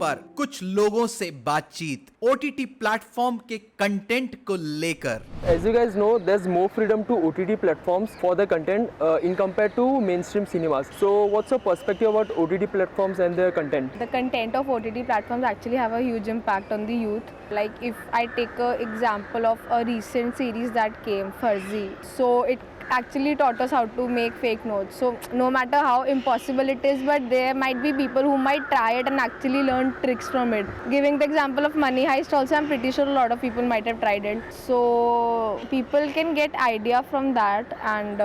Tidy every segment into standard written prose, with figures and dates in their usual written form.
पर कुछ लोगों से बातचीत OTT प्लेटफॉर्म के कंटेंट को लेकर। As you guys know, there's more freedom to OTT platforms for the content in compared to mainstream cinemas. So, what's your perspective about OTT platforms and their content? The content of OTT platforms actually have a huge impact on the youth. Like if I take an example of a recent series that came, Farzi. So it actually taught us how to make fake notes. So no matter how impossible it is, but there might be people who might try it and actually learn tricks from it. Giving the example of Money Heist also, I'm pretty sure a lot of people might have tried it. So people can get idea from that and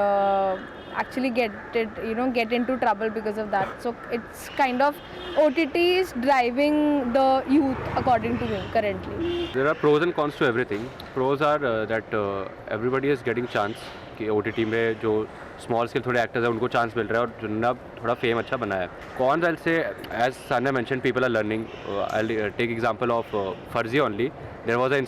actually get into trouble because of that. So it's kind of OTT is driving the youth according to me currently. There are pros and cons to everything. Pros are that everybody is getting chance कि OTT में जो small scale थोड़े actors हैं उनको chance मिल रहा है और जिन्होंने अब थोड़ा फेम अच्छा बनाया है. Cons I'll say, as Sanya mentioned, people are learning. I'll take example of Farzi only. There was an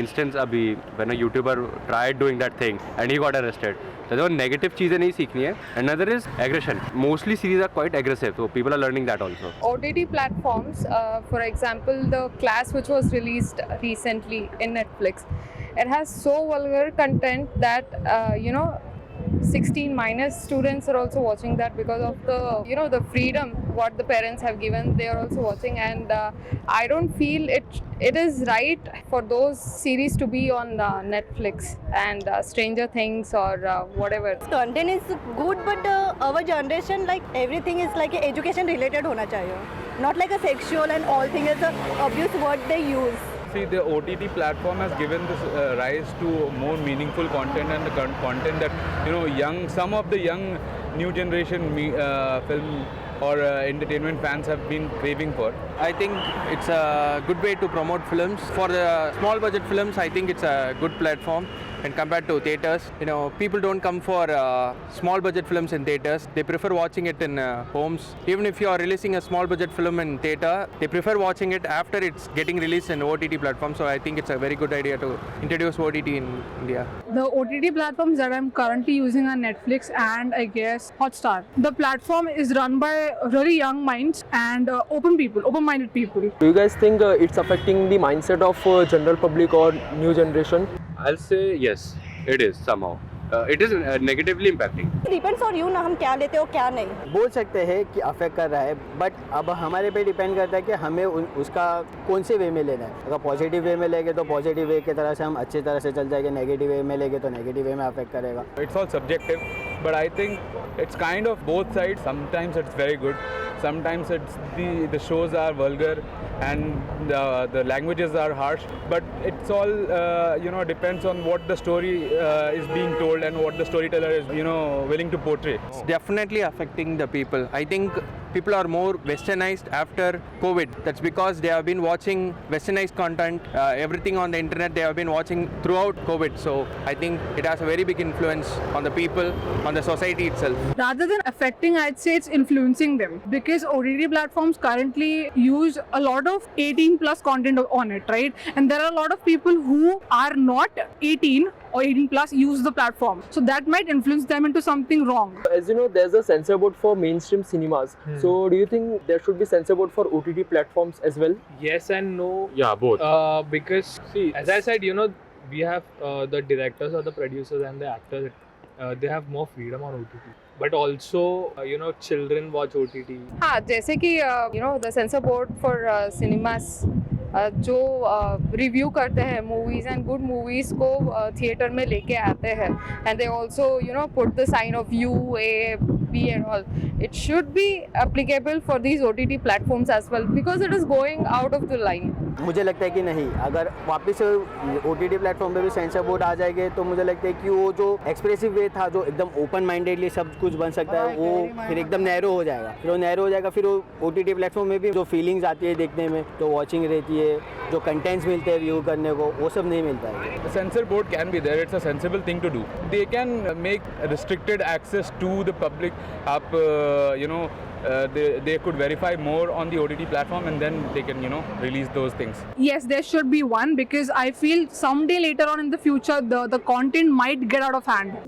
instance अभी when a YouTuber tried doing that thing and he got arrested. तो negative चीज़ें नहीं सीखनी है. Another is aggression. Mostly series are quite aggressive, so people are learning that also. OTT platforms, for example, the Class which was released recently in Netflix, it has so vulgar content that 16 minus students are also watching that because of the freedom what the parents have given. They are also watching, and I don't feel it is right for those series to be on Netflix and Stranger Things or whatever. Content is good, but our generation, like everything is like education related hona chahiye, not like a sexual and all thing is a abuse word they use. See, the OTT platform has given this rise to more meaningful content and the content that some of the young new generation film or entertainment fans have been craving for. I think it's a good way to promote films. For the small budget films, I think it's a good platform. And compared to theaters, people don't come for small budget films in theaters. They prefer watching it in homes. Even if you are releasing a small budget film in theater, they prefer watching it after it's getting released in OTT platform. So I think it's a very good idea to introduce OTT in India. The OTT platforms that I'm currently using are Netflix and I guess Hotstar. The platform is run by really young minds and open-minded people. Do you guys think it's affecting the mindset of general public or new generation? I'll say yes, it is somehow. It is negatively impacting. Depends on you ना हम क्या लेते हो क्या नहीं. बोल सकते हैं कि अफेक्ट कर रहा है, बट अब हमारे पे डिपेंड करता है कि हमें उसका कौन से वे में लेना है. अगर पॉजिटिव वे में लेंगे तो पॉजिटिव वे की तरह से हम अच्छी तरह से चल जाएंगे. नेगेटिव वे में लेंगे तो नेगेटिव वे में अफेक्ट करेगा. It's all subjective, but I think it's kind of both sides. Sometimes it's very good. Sometimes it's the shows are vulgar and the languages are harsh, but it's all depends on what the story is being told and what the storyteller is willing to portray. It's definitely affecting the people. I think people are more westernized after COVID. That's because they have been watching westernized content, everything on the internet they have been watching throughout COVID. So I think it has a very big influence on the people, on the society itself. Rather than affecting, I'd say it's influencing them because OTT platforms currently use a lot of 18 plus content on it, right? And there are a lot of people who are not 18 or 18 plus use the platform. So that might influence them into something wrong. As you know, there's a censor board for mainstream cinemas. So do you think there should be censor board for OTT platforms as well? Yes and no. Yeah, both. Because see, as I said, we have the directors or the producers and the actors. They have more freedom on OTT. But also, children watch OTT. हाँ, जैसे कि the censor board for cinemas जो review करते हैं movies and good movies को theatre में लेके आते हैं and they also put the sign of UAB and all. It should be applicable for these OTT platforms as well because it is going out of the line. मुझे लगता है कि नहीं, अगर वापस से OTT प्लेटफॉर्म पे भी सेंसर बोर्ड आ जाएंगे तो मुझे लगता है कि वो जो एक्सप्रेसिव वे था, जो एकदम ओपन माइंडेडली सब कुछ बन सकता है, वो फिर एकदम नैरो हो जाएगा. फिर वो OTT प्लेटफॉर्म में भी जो फीलिंग्स आती है देखने में, जो वॉचिंग रहती है, जो कंटेंट्स मिलते हैं व्यू करने को, वो सब नहीं मिलता है. The censor board can be there. It's a sensible thing to do. They can make restricted access to the public. They could verify more on the OTT platform and then they can release those things. Yes, there should be one because I feel someday later on in the future the content might get out of hand.